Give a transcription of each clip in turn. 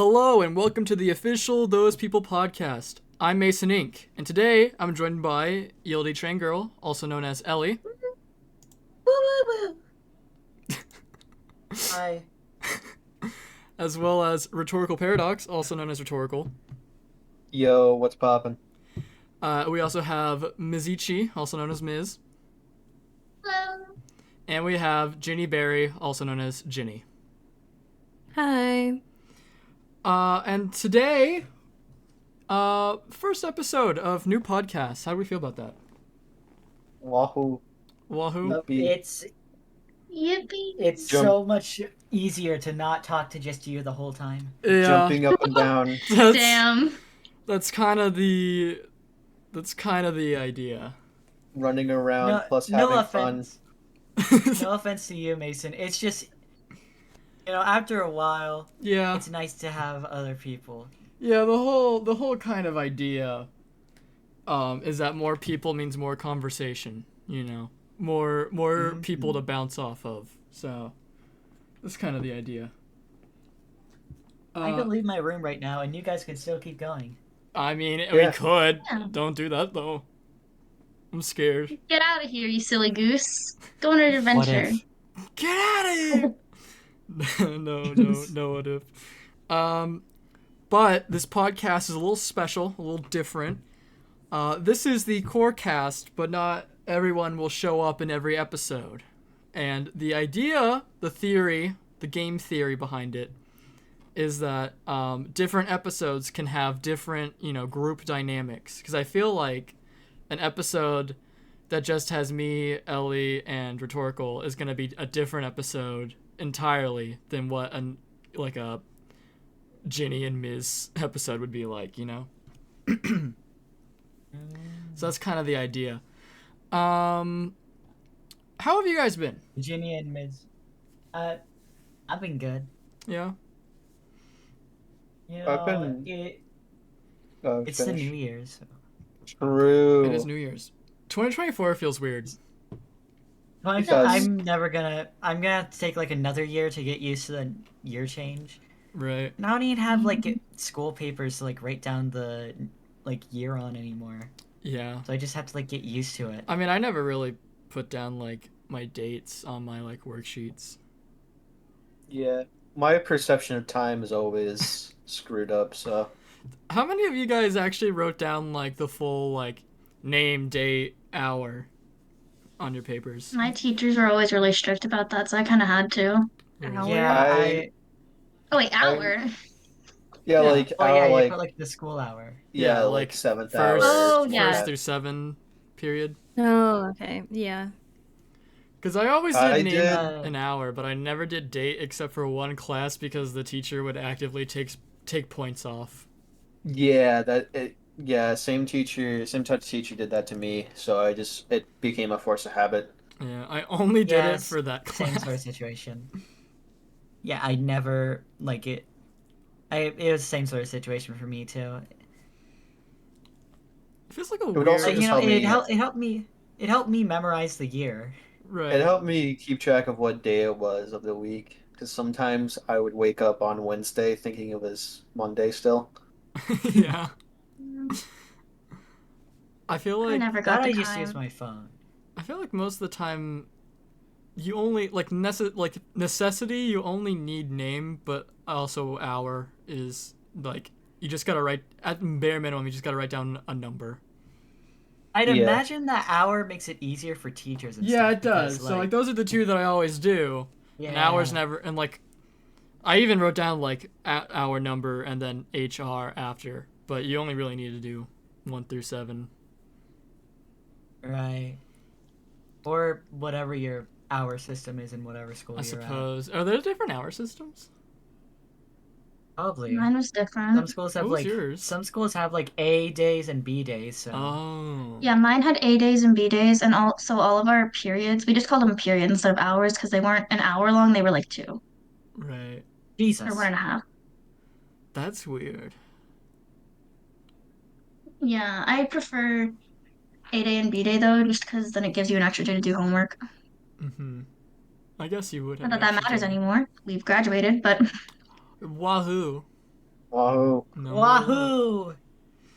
Hello and welcome to the official Those People podcast. I'm MasonINK, and today I'm joined by eldtraingirl, also known as Ellie. Woo woo woo. Hi. As well as Rhetorical Paradox, also known as Rhetorical. Yo, what's poppin'? We also have Mizichii, also known as Miz. Hello. And we have Jinniberry, also known as Jinny. Hi. And today, first episode of new podcast. How do we feel about that? Wahoo. Wahoo. Yippee. It's so much easier to not talk to just you the whole time. Yeah. Jumping up and down. Damn. That's kind of the idea. Running around No, plus no having offense. No offense to you, Mason. It's just, after a while, Yeah. it's nice to have other people. Yeah, the whole kind of idea is that more people means more conversation, more people to bounce off of. So that's kind of the idea. I could leave my room right now and you guys could still keep going. I mean, Yeah. we could. Yeah. Don't do that though. I'm scared. Get out of here, you silly goose. Go on an adventure. Get out of here. No, what if? But this podcast is a little special, a little different. This is the core cast, but not everyone will show up in every episode. And the idea, the theory, the game theory behind it is that different episodes can have different, group dynamics. Because I feel like an episode that just has me, Ellie, and Rhetorical is going to be a different episode entirely than what a Jinny and Miz episode would be like, So that's kind of the idea. How have you guys been? Ginny and Miz. I've been good. Yeah. I've been- It's the finish. New Year's. So. True. It is New Year's. 2024 feels weird. Because- I'm gonna have to take like another year to get used to the year change. Right. And I don't even have like school papers to like write down the year on anymore. Yeah. So I just have to like get used to it. I mean, I never really put down my dates on my worksheets. Yeah. My perception of time is always screwed up, so. How many of you guys actually wrote down the full name, date, hour on your papers? My teachers were always really strict about that, so I kind of had to. Really? Yeah, Oh, wait, hour? Yeah, Yeah. like, Oh our, yeah, you like, put like the school hour. yeah, Yeah, like 7th hour. First, Oh, yeah. first through 7 period. Oh, okay. Yeah. Because I always I did name did- an hour, but I never did date except for one class because the teacher would actively take points off. Yeah, same teacher, same type of teacher did that to me, so it became a force of habit. Yeah, I only did it Yes, for that Same class. sort of situation. Yeah, I never like it. It was the same sort of situation for me too. It feels like a would weird. also Like, just help me- it helped me memorize the year. Right. It helped me keep track of what day it was of the week, because sometimes I would wake up on Wednesday thinking it was Monday still. Yeah. I feel I like never That got I the just time. use my phone. I feel like most of the time you only necessity you only need name, but also hour is you just gotta write at bare minimum you just gotta write down a number. I'd Yeah. imagine that hour makes it easier for teachers and Yeah, stuff. it does. because, So those are the two that I always do. yeah. And hours never and I even wrote down hour number and then HR after, but you only really need to do 1 through 7. Right. Or whatever your hour system is in whatever school I you're at. suppose. Are there different hour systems? Probably. Mine was Some different. schools have What was yours? some schools have A days and B days, so Oh. Yeah, mine had A days and B days, and all of our periods, we just called them periods instead of hours because they weren't an hour long, they were like 2 Right. Jesus. or 1.5. That's weird. Yeah, I prefer A day and B day though, just because then it gives you an extra day to do homework. Mm-hmm. I guess you would Not have that that extra matters time. anymore. We've graduated, but Wahoo. Wahoo. No. Wahoo!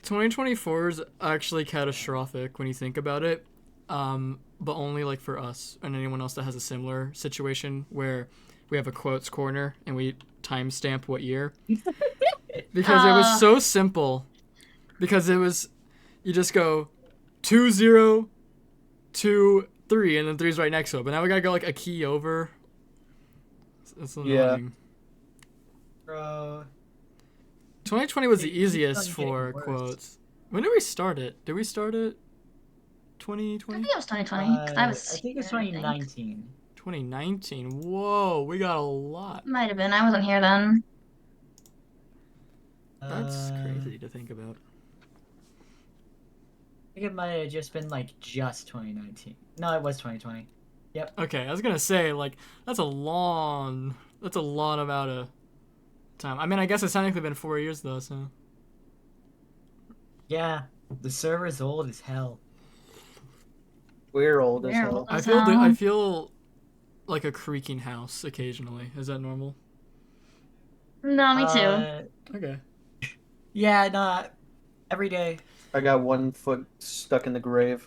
2024 is actually catastrophic when you think about it, but only like for us and anyone else that has a similar situation where we have a quotes corner and we timestamp what year. Because it was so simple. Because it was, you just go 2023 and then 3's right next to it. But now we gotta go like a key over. It's annoying. Bro. 2020 was the It keeps easiest on getting for worse. quotes. When did we start it? Did we start it I 2020? think it was 2020. 'Cause I was I think it's here, I think. 2019. 2019. Whoa, we got a lot. Might have been. I wasn't here then. That's crazy to think about. I think it might have just been like just 2019. No, it was 2020. Okay, I was gonna say like that's a lot amount of time. I mean, I guess it's technically been 4 years though, so. Yeah, the server's old as hell. We're old as We're hell. old. I feel like a creaking house occasionally. Is that normal? No, me too. Okay. Yeah, nah, every day. I got 1 foot stuck in the grave.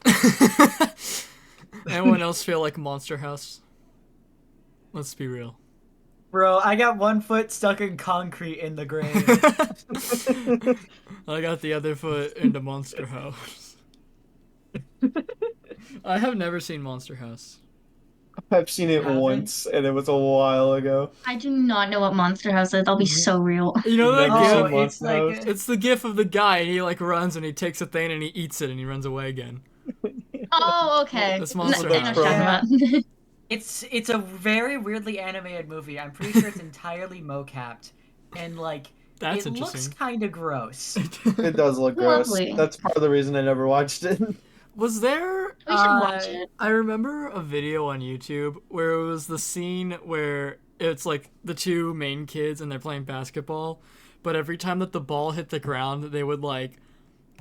Anyone else feel like Monster House? Let's be real. Bro, I got 1 foot stuck in concrete in the grave. I got the other foot into Monster House. I have never seen Monster House. I've seen it Haven't? once, and it was a while ago. I do not know what Monster House is. I'll be so real. You know that Never gif? seen Oh, it's Monster like House. It's the gif of the guy and he like runs and he takes a thing and he eats it and he runs away again. Oh, okay. That's Monster I know what you're House. talking about. it's a very weirdly animated movie. I'm pretty sure it's entirely mocapped, and like That's it looks interesting. kind of gross. It does look gross. Lovely. That's part of the reason I never watched it. Was there We should watch it. I remember a video on YouTube where it was the scene where it's like the two main kids and they're playing basketball, but every time that the ball hit the ground, they would like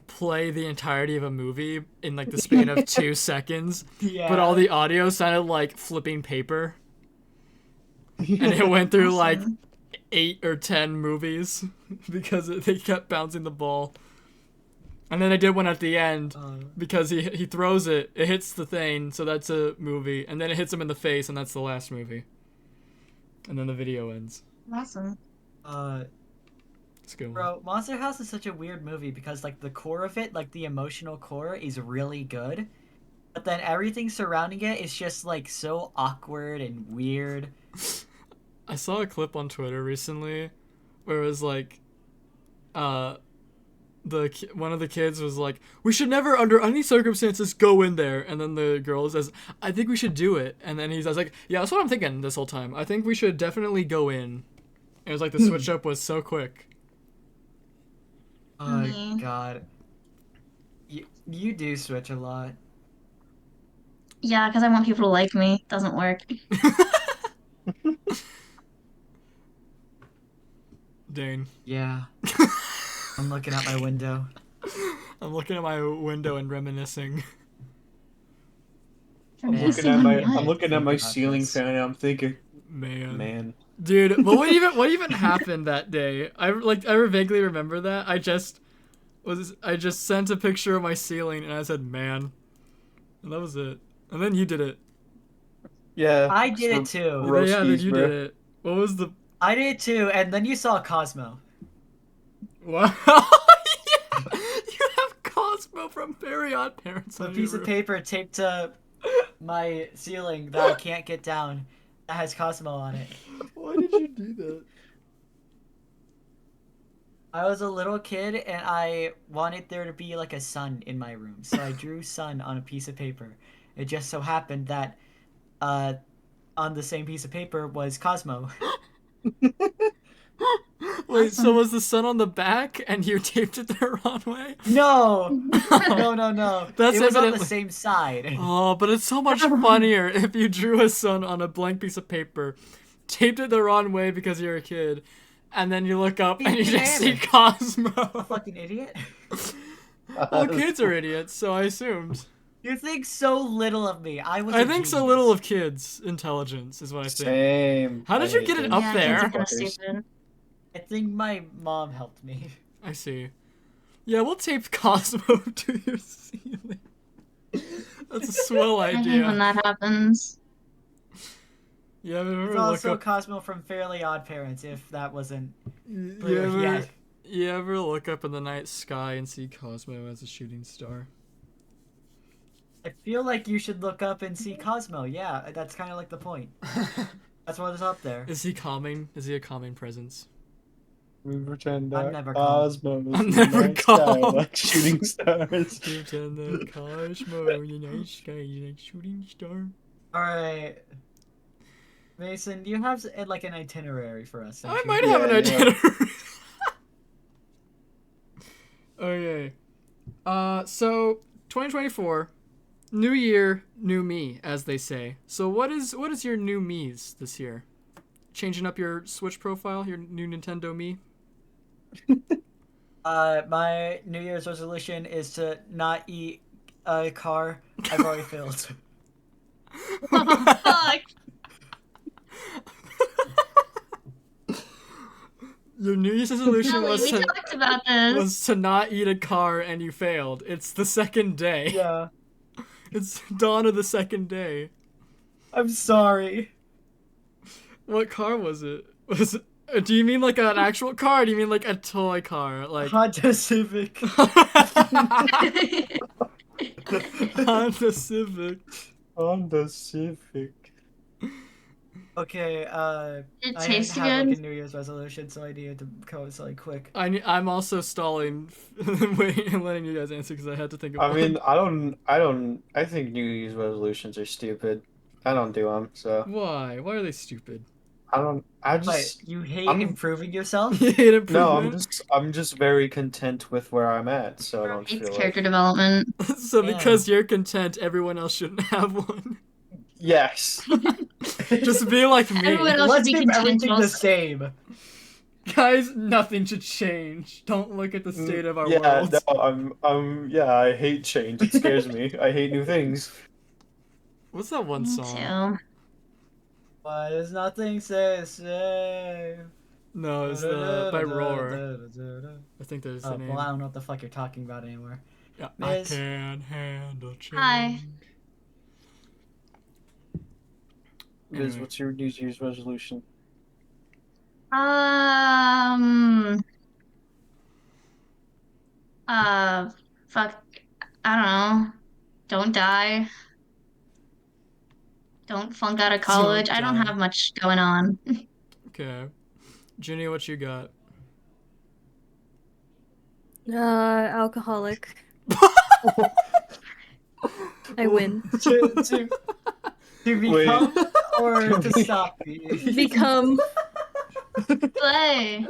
play the entirety of a movie in like the span of 2 seconds, Yeah. but all the audio sounded like flipping paper. And it went through like 8 or 10 movies because they kept bouncing the ball. And then they did one at the end because he throws it, it hits the thing, so that's a movie, and then it hits him in the face, and that's the last movie. And then the video ends. Awesome. It's a good one. Bro, Monster House is such a weird movie because like the core of it, like the emotional core, is really good, but then everything surrounding it is just like so awkward and weird. I saw a clip on Twitter recently where it was like, one of the kids was like, "We should never, under any circumstances, go in there." And then the girl says, "I think we should do it." And then I was like, "Yeah, that's what I'm thinking this whole time. I think we should definitely go in." It was like the switch up was so quick. Oh Mhm. God, you do switch a lot. Yeah, because I want people to like me. Doesn't work. Dane. Yeah. I'm looking out my window. I'm looking at my window and reminiscing. I'm Yeah. looking at my What? I'm looking at my Think about ceiling this. fan and I'm thinking, Man. man. Dude, what even happened that day? I vaguely remember that. I just sent a picture of my ceiling and I said, "Man." And that was it. And then you did it. Yeah. I did it some too. roast Yeah, then beef, you bro. did it. What was the I did it too, and then you saw Cosmo. Wow. Yeah. You have Cosmo from Very Odd Parents A on piece your of room. paper taped to my ceiling that I can't get down that has Cosmo on it. Why did you do that? I was a little kid and I wanted there to be like a sun in my room, so I drew sun on a piece of paper. It just so happened that on the same piece of paper was Cosmo. Wait, so was the sun on the back and you taped it the wrong way? No! No. That's it was on the evidently- same side. Oh, but it's so much funnier if you drew a sun on a blank piece of paper, taped it the wrong way because you're a kid, and then you look up and you just see Cosmo. Fucking idiot. Well, kids are idiots, so I assumed. You think so little of me. I was I a think so genius. little of kids' intelligence is what I think. Same. How did I you hate get it those up Yeah, there? kids are kind of fuckers. stupid. I think my mom helped me. I see. Yeah, we'll tape Cosmo to your ceiling. That's a swell I hate when idea. that happens. Yeah, ever It's look also up? Cosmo from Fairly Odd Parents, if that wasn't You clear ever, yet. you ever look up in the night sky and see Cosmo as a shooting star? I feel like you should look up and see Cosmo. Yeah, that's kind of like the point. That's what is up there. Is he calming? Is he a calming presence? We pretend I'm that never calm. Cosmos I'm in the never night sky calm. like shooting stars. Pretend that Cosmo in the night sky is like shooting star. Alright. Mason, you have like an itinerary for us, don't I you? might have an Yeah, yeah. itinerary. Okay. So 2024, new year, new me, as they say. So what is your new me's this year? Changing up your Switch profile, your new Nintendo me? My New Year's resolution is to not eat a car. I've already failed. Oh, fuck. Your New Year's resolution Ellie, we was talked about this. to not eat a car, and you failed. It's the second day. Yeah. It's dawn of the second day. I'm sorry. What car was it? Do you mean like an actual car? Or do you mean like a toy car? Like Honda Civic. Honda Civic. Honda Civic. Okay, It I didn't tastes have like good. a New Year's resolution, so I needed to go something quick. I'm also stalling, waiting and letting you guys answer because I had to think of I one. mean, I think New Year's resolutions are stupid. I don't do them, so Why? Why are they stupid? I But just, you hate I'm, improving yourself? You hate no, improvement? I'm just very content with where I'm at, so I don't Hates feel character like, development. So Damn. because you're content, everyone else shouldn't have one. yes. Just be like me. Everyone else should Let's be keep content everything the also. same. Guys, nothing should change. Don't look at the state of our Yeah, world. no, yeah, I hate change. It scares me. I hate new things. What's that one Me song? too. Why does nothing stay the same? No, it's the by Roar. I think that's the Oh, name. well, I don't know what the fuck you're talking about anymore. Yeah, Miz. I can handle change. Hi. Liz, Anyway. what's your New Year's resolution? Um. Fuck. I don't know. Don't die. Don't flunk out of college. I don't die. have much going on. Okay. Ginny, what you got? Alcoholic. I win. To become or to stop being? Become. Play.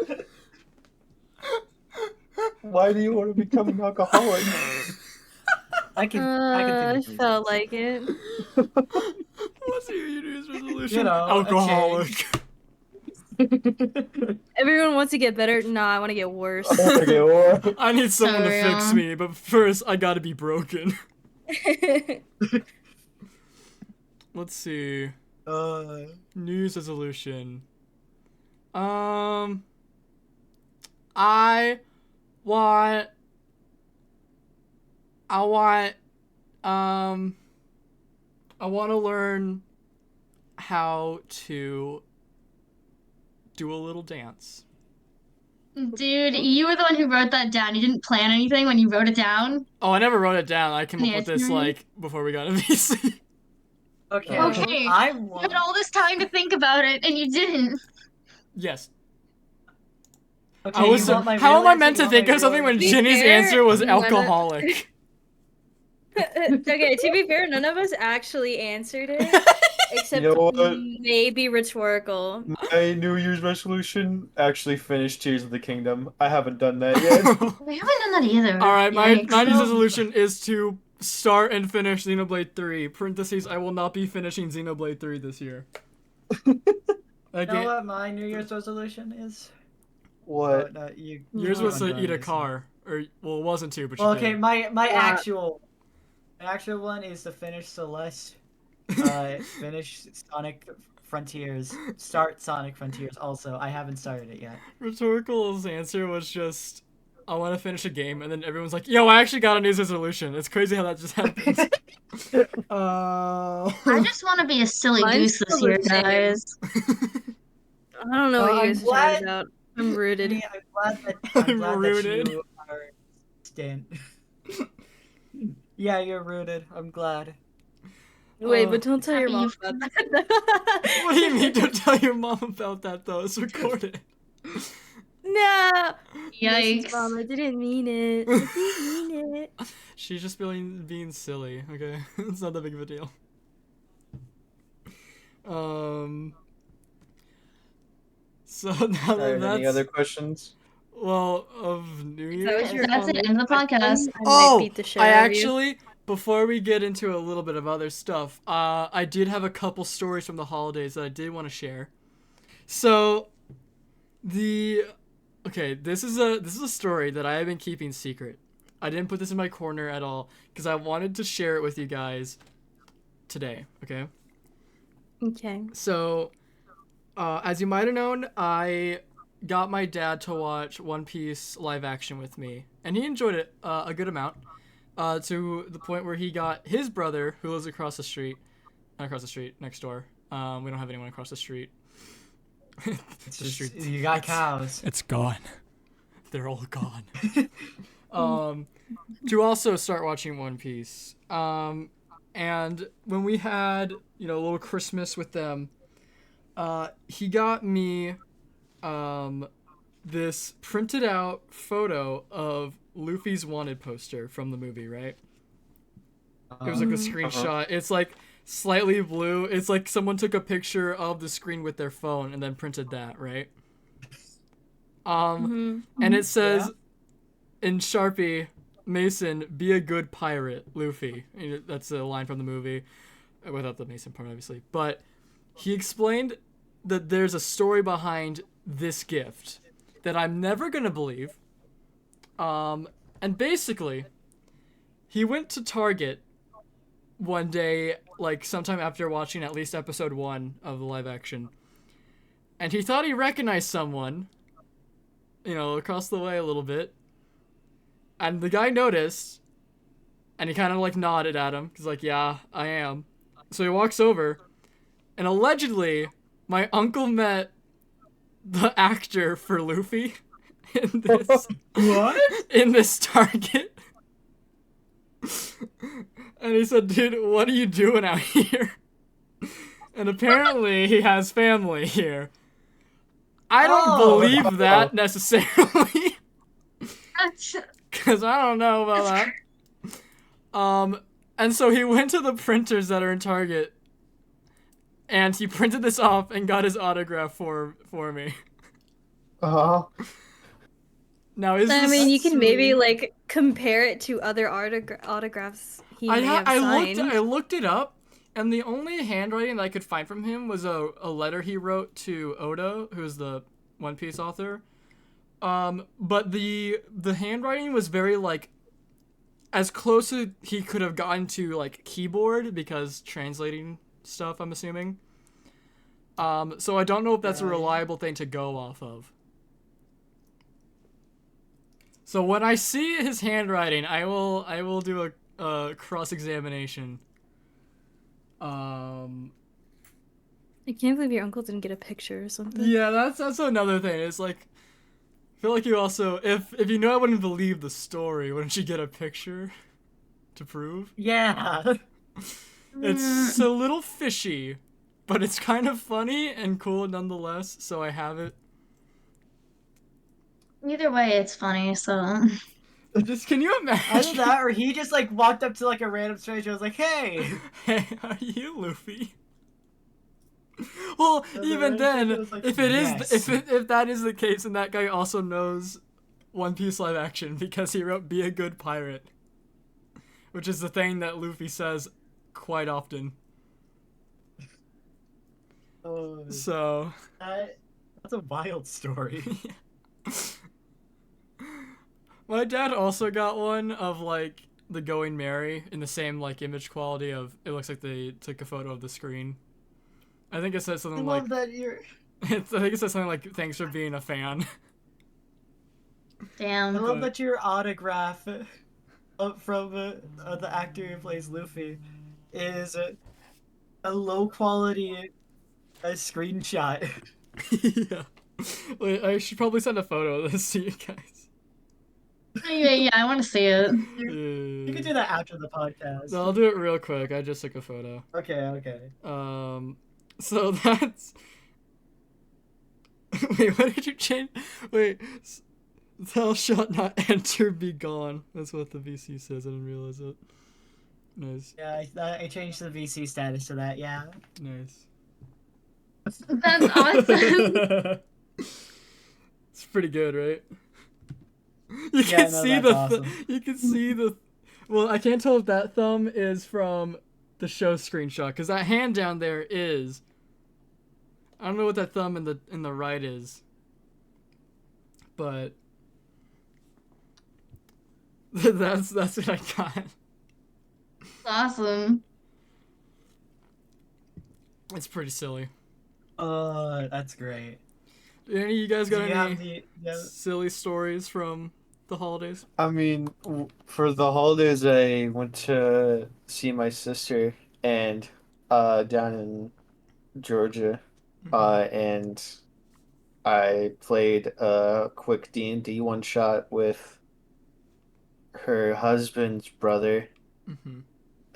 Why do you want to become an alcoholic? I can I think of felt reasons. like it. What's your New Year's resolution? You know, a Alcoholic. Everyone wants to get better. Nah, I want to get worse. Okay, well, I need someone to fix yeah. me, but first I gotta be broken. Let's see. New Year's resolution. I want. I want to learn how to do a little dance. Dude, you were the one who wrote that down. You didn't plan anything when you wrote it down. Oh, I never wrote it down. I came up Yeah, with this it's like before we got a VC. Okay. Okay. I You want. had all this time to think about it, and you didn't. Yes. Okay, I was. you want my How real am I answer? meant You to want think my of something real when answer? Be Ginny's fair, answer was none of- alcoholic? Okay, to be fair, none of us actually answered it. Except You know what? maybe Rhetorical. my New Year's resolution actually finished Tears of the Kingdom. I haven't done that yet. We haven't done that either. All right, my Yikes. New Year's resolution is to start and finish Xenoblade 3. Parentheses, I will not be finishing Xenoblade 3 this year. You know what my New Year's resolution is? What? No, you. Yours you was to went eat a on this. car, or well, it wasn't to, but you Well, okay, did. my Yeah. actual one is to finish Celeste, finish Sonic Frontiers. Start Sonic Frontiers. Also, I haven't started it yet. Rhetorical's answer was just, I want to finish a game, and then everyone's like, yo, I actually got a New Year's resolution. It's crazy how that just happened. I just want to be a silly Mine's goose this still year, the same. guys. I don't know what you I'm guys are glad- talking about. I'm rooted. Jenny, I'm glad that Rooted. you are Stan. Yeah, you're rooted. I'm glad. Wait, but don't tell your Happy mom about that. What do you mean? Don't tell your mom about that, though. It's recorded. No. Yikes. Mom, I didn't mean it. I didn't mean it. She's just being silly, okay? It's not that big of a deal. So now Alright, that's... any other questions? Well, of New That Year's... was your That's it, only end of the question? podcast. I might Oh, beat the shit I out of you. actually, before we get into a little bit of other stuff, I did have a couple stories from the holidays that I did want to share. So, okay, this is a story that I have been keeping secret. I didn't put this in my corner at all because I wanted to share it with you guys today. Okay. Okay. So, as you might have known, I got my dad to watch One Piece live action with me, and he enjoyed it a good amount, to the point where he got his brother, who lives across the street, not across the street, next door. We don't have anyone across the street. It's The just, street's- you got cows. It's gone. They're all gone. To also start watching One Piece. And when we had, a little Christmas with them, he got me this printed out photo of Luffy's wanted poster from the movie, right? It was like a screenshot. It's like slightly blue. It's like someone took a picture of the screen with their phone and then printed that, right? And it says in Sharpie, Mason, be a good pirate, Luffy. That's a line from the movie, without the Mason part, obviously. But he explained that there's a story behind this gift that I'm never gonna believe. And basically, he went to Target one day, like sometime after watching at least episode 1 of the live action, and he thought he recognized someone, across the way a little bit. And the guy noticed, and he kind of like nodded at him. He's like, yeah, I am. So he walks over, and allegedly, my uncle met the actor for Luffy in this What? in this Target. And he said, dude, what are you doing out here? And apparently he has family here. I don't believe that necessarily. Because I don't know about that. And so he went to the printers that are in Target, and he printed this off and got his autograph for me. Now, is I this mean, you can maybe sweet? like compare it to other autographs he may have signed. I looked it up, and the only handwriting that I could find from him was a letter he wrote to Oda, who's the One Piece author. But the handwriting was very like as close as he could have gotten to like keyboard, because translating stuff, I'm assuming. So I don't know if that's a reliable thing to go off of. So when I see his handwriting, I will do a cross-examination. I can't believe your uncle didn't get a picture or something. Yeah, that's another thing. It's like, I feel like you also, if you know I wouldn't believe the story, wouldn't you get a picture to prove? Yeah. It's a little fishy, but it's kind of funny and cool nonetheless, so I have it. Either way, it's funny, so. Just, can you Either imagine? that, or he just like walked up to like a random stranger and was like, "Hey." Hey, are you Luffy? Well, And even the then, stranger was like, if it is, "Yes." if that is the case, then that guy also knows One Piece live action, because he wrote "Be a good pirate," which is the thing that Luffy says quite often. So, That's a wild story. my dad also got one of like the Going Merry in the same like image quality of, it looks like they took a photo of the screen. I think it says something I like. love that you're. I think it says something like, "Thanks for being a fan." Damn. I love that your autograph from the actor who plays Luffy is a low quality screenshot. Yeah. Wait, I should probably send a photo of this to you guys. Yeah, I want to see it. You can do that after the podcast. No, I'll do it real quick. I just took a photo. Okay. So that's. Wait, what did you change? Wait, thou shalt not enter, be gone. That's what the VC says. I didn't realize it. Nice. Yeah, I changed the VC status to that. Yeah. Nice. That's awesome. It's pretty good, right? You Yeah, can no, see that's awesome. You can see the. Well, I can't tell if that thumb is from the show screenshot because that hand down there is. I don't know what that thumb in the right is, but that's what I got. Awesome. It's pretty silly. That's great. Any of you guys got Do you any have silly stories from the holidays? I mean, for the holidays, I went to see my sister and down in Georgia, and I played a quick D&D one shot with her husband's brother Mm-hmm.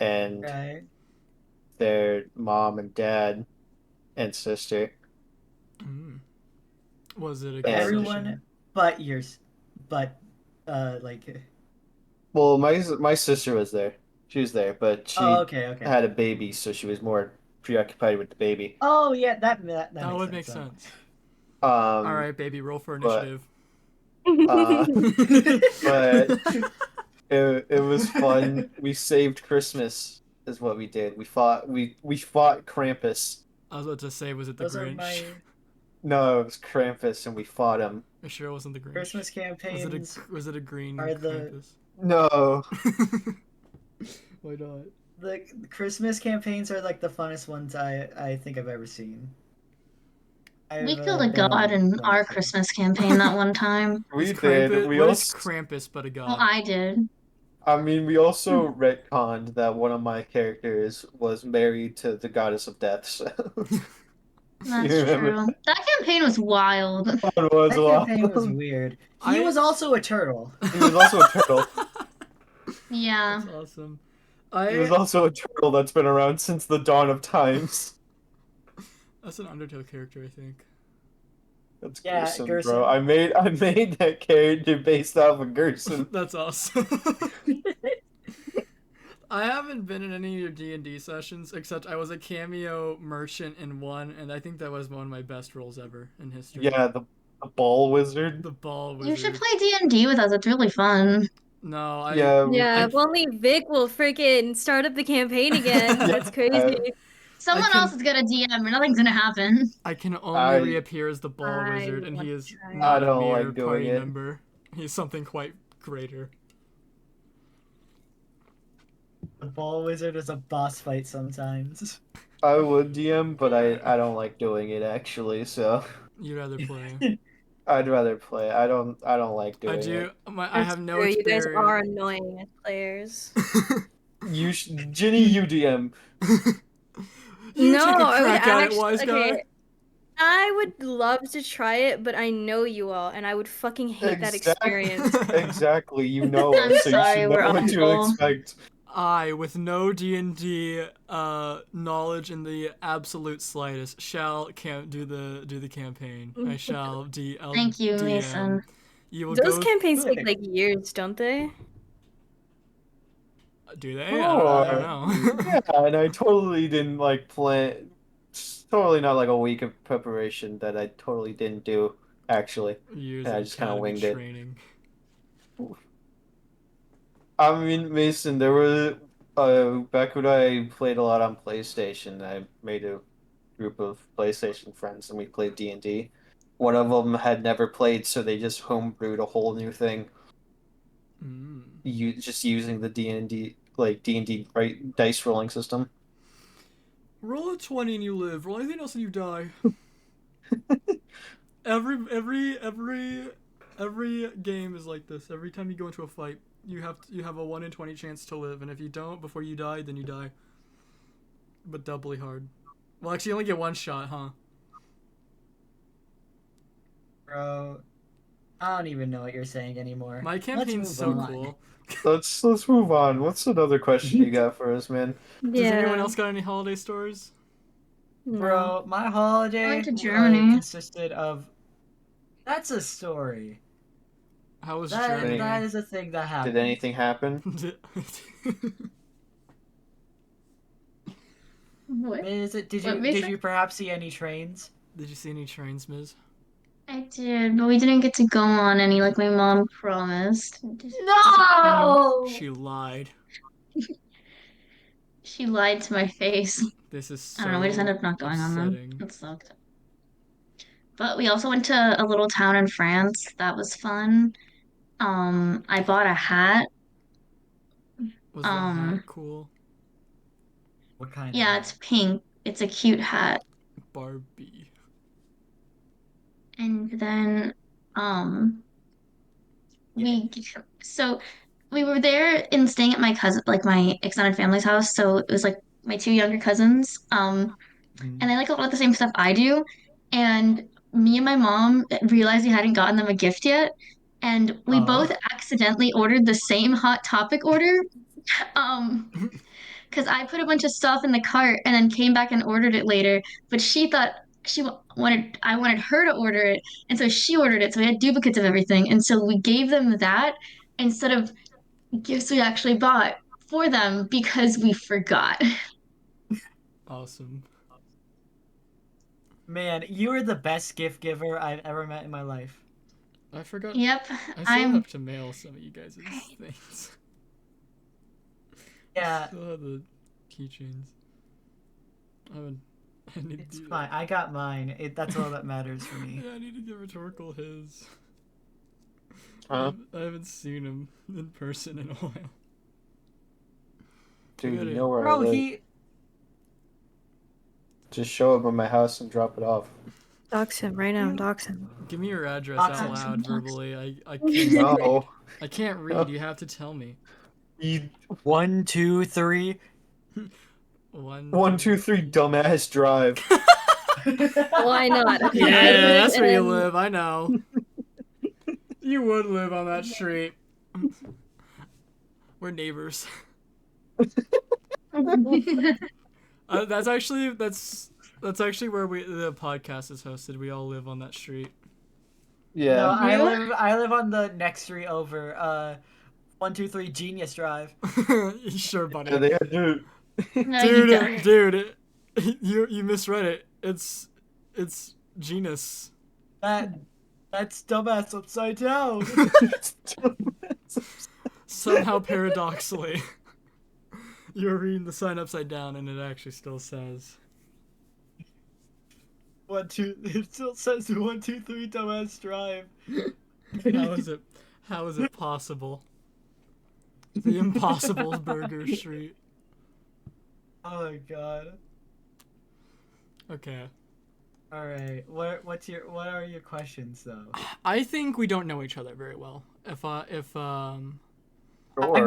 and right? their mom and dad and sister. Mm. Was it a good Everyone session? but yours, but like. Well, my sister was there. She was there, but she Oh, okay. had a baby, so she was more preoccupied with the baby. Oh yeah, that That would make sense. sense. Um, All right, baby, roll for but- initiative. but it was fun. We saved Christmas, is what we did. We fought Krampus. I was about to say, was it the Those are Grinch? my No, it was Krampus, and we fought him. I sure it wasn't the Grinch. Christmas campaigns. Was it a green are the- Krampus? No, Why not? The Christmas campaigns are like the funnest ones I think I've ever seen. We I've, killed a been on god in one our of them. Christmas campaign that one time. we Is did. Krampus, We what also, is Krampus but a god? Well, I did. I mean, we also retconned that one of my characters was married to the goddess of death. So That's You remember? true. That campaign was wild. it was That a lot. campaign was weird. He was also a turtle. He was also a turtle. Yeah. That's awesome. He was also a turtle that's been around since the dawn of times. That's an Undertale character, I think. That's Yeah, Gerson, Gerson. bro. I made that character based off of Gerson. That's awesome. I haven't been in any of your D&D sessions, except I was a cameo merchant in one, and I think that was one of my best roles ever in history. Yeah, the ball wizard. The ball wizard. You should play D&D with us. It's really fun. No, Yeah, if only Vic will freaking start up the campaign again. That's crazy. Someone else is gonna DM and nothing's gonna happen. I can only I- reappear as the ball I wizard, and he want is to try. not I don't a mere like doing party it. member. He's something quite greater. The ball wizard is a boss fight sometimes. I would DM, but I don't like doing it actually. So You'd rather play. I'd rather play. I don't like doing I do. it. I have no True, you guys experience. are annoying as players. Ginny, you DM. You No, take a I would crack at it, actually. wise guy. Okay, I would love to try it, but I know you all, and I would fucking hate that experience. Exactly, you know I'm us, so sorry, you should we're know what to awful. expect. I, with no D&D knowledge in the absolute slightest, shall do the campaign. I shall DL. Thank you, DM. Mason. You will Those go. campaigns take like years, don't they? Do they? Oh, I don't know. Yeah, and I totally didn't like plan. Totally not like a week of preparation that I totally didn't do actually. Years Yeah, I of just kinda academy winged it. training. I mean, Mason, there were back when I played a lot on PlayStation. I made a group of PlayStation friends, and we played D&D. One of them had never played, so they just homebrewed a whole new thing. Mm. Just using the D&D right dice rolling system. Roll a 20 and you live. Roll anything else and you die. Every game is like this. Every time you go into a fight, you have a 1 in 20 chance to live, and if you don't before you die, then you die. But doubly hard. Well, actually, you only get one shot, huh? Bro, I don't even know what you're saying anymore. My Let's campaign's move so on. cool. Let's move on. What's another question you got for us, man? Does anyone else got any holiday stories? No. Bro, my holiday I went to Germany. consisted of... That's a story. How was That Germany? is a thing that happened. Did anything happen? What? Did you perhaps see any trains? Did you see any trains, Ms.? I did, but we didn't get to go on any like my mom promised. No! She lied. She lied to my face. This is so I don't know, we just ended up not going on them. upsetting. It sucked. But we also went to a little town in France. That was fun. I bought a hat. Was the hat cool? What kind Yeah, of it's pink. It's a cute hat. Barbie. And then, we so we were there and staying at my cousin, like my extended family's house. So it was like my two younger cousins. And they like a lot of the same stuff I do. And me and my mom realized we hadn't gotten them a gift yet. And we both accidentally ordered the same Hot Topic order. Um, because I put a bunch of stuff in the cart and then came back and ordered it later. But she thought I wanted her to order it, and so she ordered it. So we had duplicates of everything, and so we gave them that instead of gifts we actually bought for them because we forgot. Awesome. Man, you are the best gift giver I've ever met in my life. I forgot. Yep, I still have to mail some of you guys' things. Yeah, I still have the keychains. I need it's to do fine. that. I got mine. That's all that matters for me. Yeah, I need to give Rhetorical his. Huh? I haven't seen him in person in a while. Dude, Gotta- you know where I Bro, live. Just show up at my house and drop it off. Dox him right now. Dox him. Give me your address Dox out him. loud Dox. verbally. I can't read. No. I can't read. You have to tell me. 1, 2, 3. 1, 2, 3, dumbass drive. Why not? I Yeah, live that's where you in- live. I know. You would live on that street. We're neighbors. That's actually where the podcast is hosted. We all live on that street. Yeah. No, I live on the next street over. 1, 2, 3 Genius Drive. Sure, buddy. Yeah, they had to. No, you don't. Dude, you misread it. It's genus. That's dumbass upside down. Somehow paradoxically, you're reading the sign upside down, and it actually still says. 1, 2. It still says 1, 2, 3 dumbass drive. How is it possible? The Impossible Burger Street. Oh my god. Okay. All right. What are your questions though? I think we don't know each other very well. I've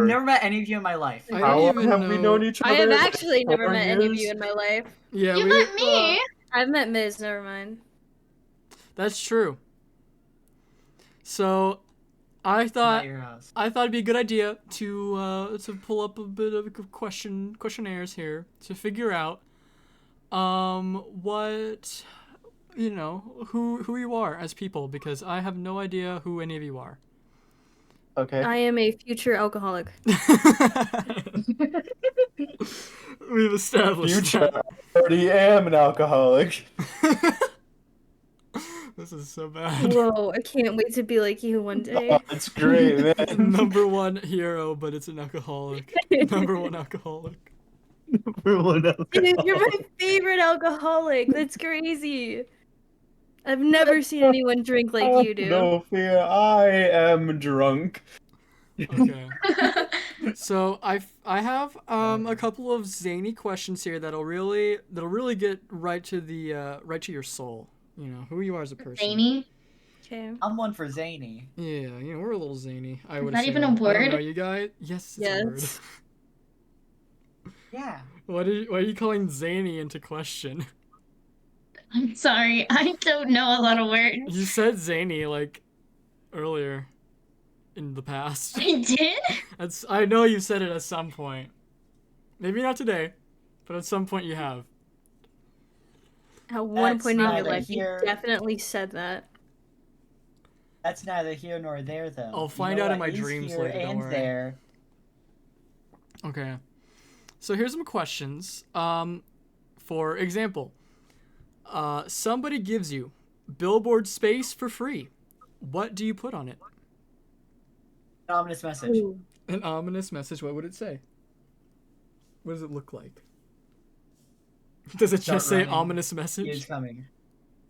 never met any of you in my life. I How don't long even have we know- known each I other? have actually never 4 met any of years? you in my life. Yeah, You met me. I've met Miz. Never mind. That's true. So, I At thought your house. it'd be a good idea to pull up a bit of questionnaires here to figure out what who you are as people, because I have no idea who any of you are. Okay. I am a future alcoholic. We've established Future. I already am an alcoholic. that. This is so bad. Whoa! I can't wait to be like you one day. Oh, it's great, man. Number one hero, but it's an alcoholic. Number one alcoholic. Dude, you're my favorite alcoholic. That's crazy. I've never seen anyone drink like you do. No fear, I am drunk. Okay. So I have a couple of zany questions here that'll really get right to the right to your soul. You know who you are as a person. Zany? Okay. I'm one for zany. Yeah, you know we're a little zany. I Is would that assume. even a I don't know word? you guys. Yes, it's a word. Yes. Yeah. Why are you calling zany into question? I'm sorry, I don't know a lot of You words. said zany like earlier in the past. I did? I know you said it at some point. Maybe not today, but at some point you have. At one That's point in your neither life, you here. definitely said that. That's neither here nor there, though. I'll find you know out in what my is dreams here later, don't and worry. there. Okay. So here's some questions. For example, somebody gives you billboard space for free. What do you put on it? An ominous message. Ooh. An ominous message. What would it say? What does it look like? Does it Start just say running. ominous He is message? coming.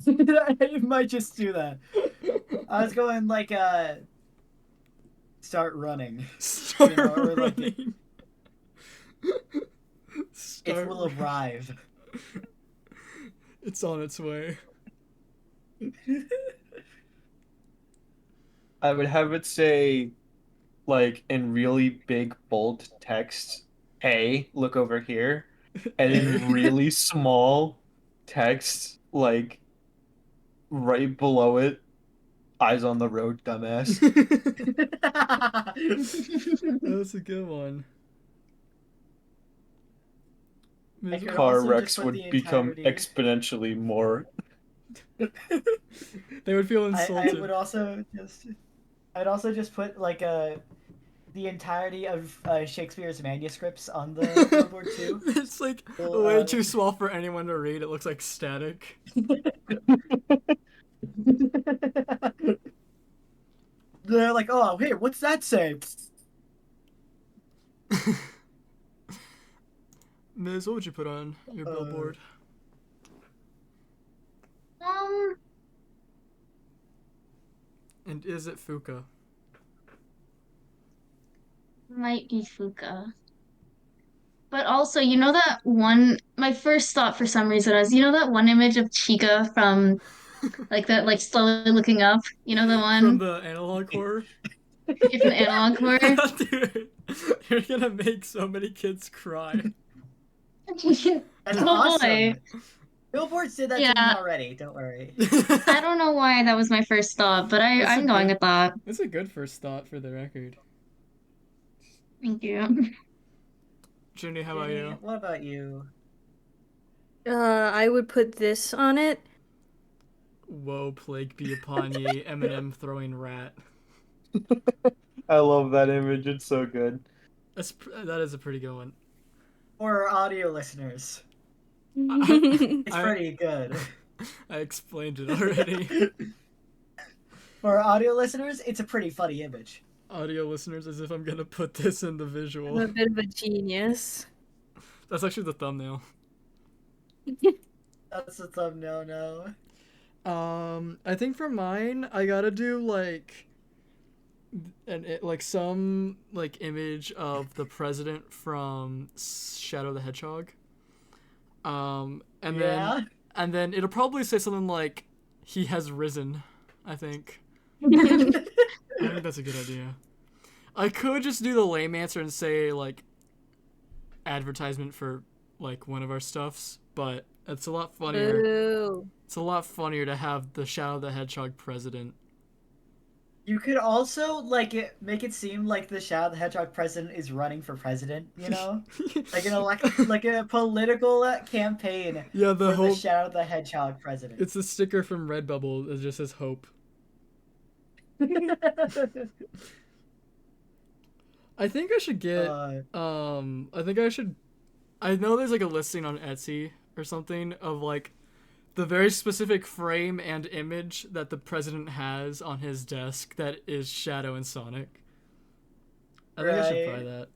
I might just do that. I was going like start running. Start or like running. it Start will arrive. It's on its way. I would have it say, like, in really big, bold text, hey, look over here. And in really small text, like, right below it, eyes on the road, dumbass. That's a good one. I could Car also just wrecks put the would become entirety. exponentially more. They would feel insulted. I'd also just put like the entirety of Shakespeare's manuscripts on the billboard too. It's like Well, way too small for anyone to read. It looks like static. They're like, oh, hey, what's that say? Miz, what would you put on your billboard? And is it Fuka? Might be Fuka. But also, you know that one, my first thought for some reason was, you know that one image of Chica from, like, that, like, slowly looking up? You know the From one? the analog horror? From the analog horror? Dude, you're gonna make so many kids cry. That's Oh awesome. boy. Billboards did that to me Yeah. already. Don't worry. I don't know why that was my first thought, but I'm going with that. That's a good first thought for the record. Thank you. Ginny, how about Jenny, you? what about you? I would put this on it. Woe, plague be upon ye, Eminem throwing rat. I love that image. It's so good. That is a pretty good one. For audio listeners, I- it's pretty good. I explained it already. For audio listeners, it's a pretty funny image. Audio listeners, as if I'm gonna put this in the I'm visual. a bit of a genius. That's actually the thumbnail. That's the thumbnail now. I think for mine, I gotta do like, some like image of the president from Shadow the Hedgehog. And then it'll probably say something like, "He has risen." I think. I think that's a good idea. I could just do the lame answer and say like advertisement for like one of our stuffs, but it's a lot funnier. Ooh. It's a lot funnier to have the Shadow the Hedgehog president. You could also make it seem like the Shadow the Hedgehog president is running for president. You know, like like a political campaign. Yeah, for the Shadow the Hedgehog president. It's a sticker from Redbubble. It just says hope. I think I should get. I know there's like a listing on Etsy or something of like the very specific frame and image that the president has on his desk that is Shadow and Sonic. I think I should buy that.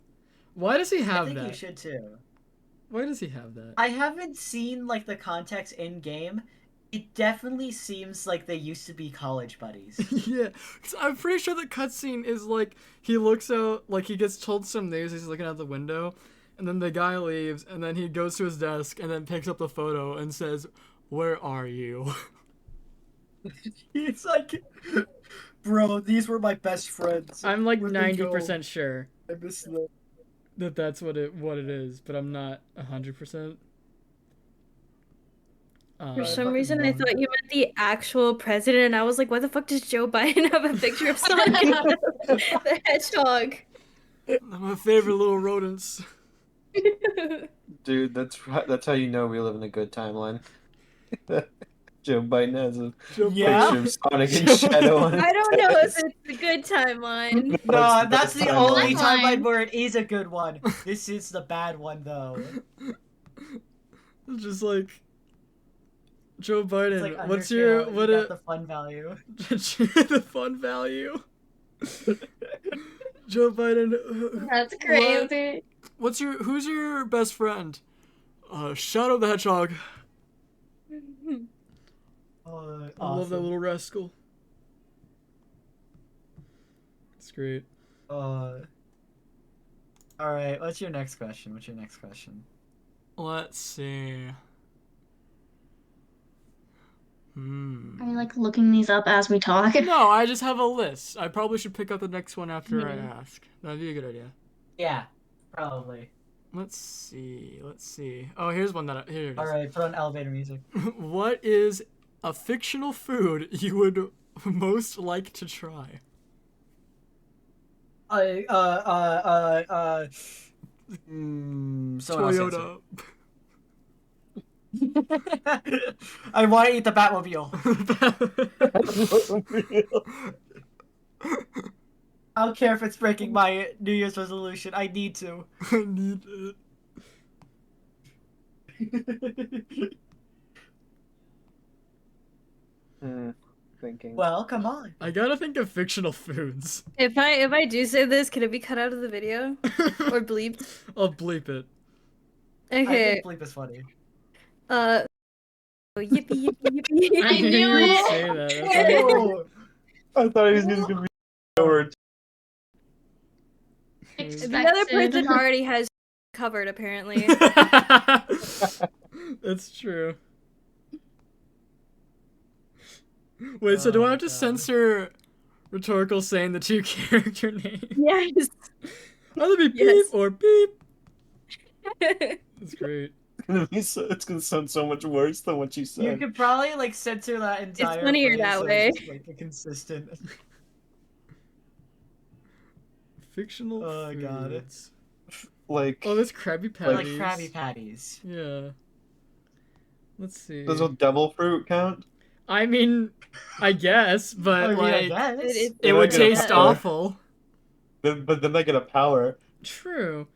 Why does he have that? I think you should too. Why does he have that? I haven't seen like the context in game, It definitely seems like they used to be college buddies. Yeah, 'cause I'm pretty sure the cutscene is like he looks out, like he gets told some news, he's looking out the window, and then the guy leaves, and then he goes to his desk and then picks up the photo and says, "Where are you?" It's like, bro, these were my best friends. I'm like Where'd they go? 90% sure I miss them. that that's what it is, but I'm not 100%. For some fucking reason, I love thought you meant the actual president, and I was like, why the fuck does Joe Biden have a picture of Sonic the Hedgehog? They're my favorite little rodents. Dude, that's how you know we live in a good timeline. Joe Biden has a Yeah? picture of Sonic and Shadow on his I don't know if desk. it's a good timeline. No, that's the only timeline. timeline where it is a good one. This is the bad one, though. It's just like Joe Biden. It's like What's Undertale, your you what got it the fun value. the fun value? Joe Biden. That's crazy. Who's your best friend? Shadow the Hedgehog. Oh, I love that awesome. little rascal. It's great. Alright, what's your next question? Let's see. Are you like looking these up as we talk? No, I just have a list. I probably should pick up the next one after I Yeah. ask. That'd be a good idea. Yeah, probably. Let's see. Oh, here's one here it is. Alright, put on elevator music. What is a fictional food you would most like to try? Someone else answer. Toyota. I want to eat the Batmobile. I don't care if it's breaking my New Year's resolution. I need to. I need it. Thinking. Well, come on. I gotta think of fictional foods. If I do say this, can it be cut out of the video or bleeped? I'll bleep it. I Okay. think bleep is funny. Yippee yippee yippee. I knew You would it. say that. That's Oh, I thought he was just gonna be word. The other person Expected. already has covered, apparently. That's true. Wait, so do I have to God. censor Rhetorical saying the two character names? Yes. Either be beep Yes. or beep. That's great. It's gonna sound so much worse than what you you said. could probably like censor that entire. funnier phrase that so way. It's just, like a consistent. Fictional Oh, God. foods. Like, Oh, there's Krabby Patties. Like Krabby Patties. Yeah. Let's see. does a devil fruit count? I mean, I guess, but I mean, like, I guess. it would They're not gonna taste power. awful. But then they get a power. True.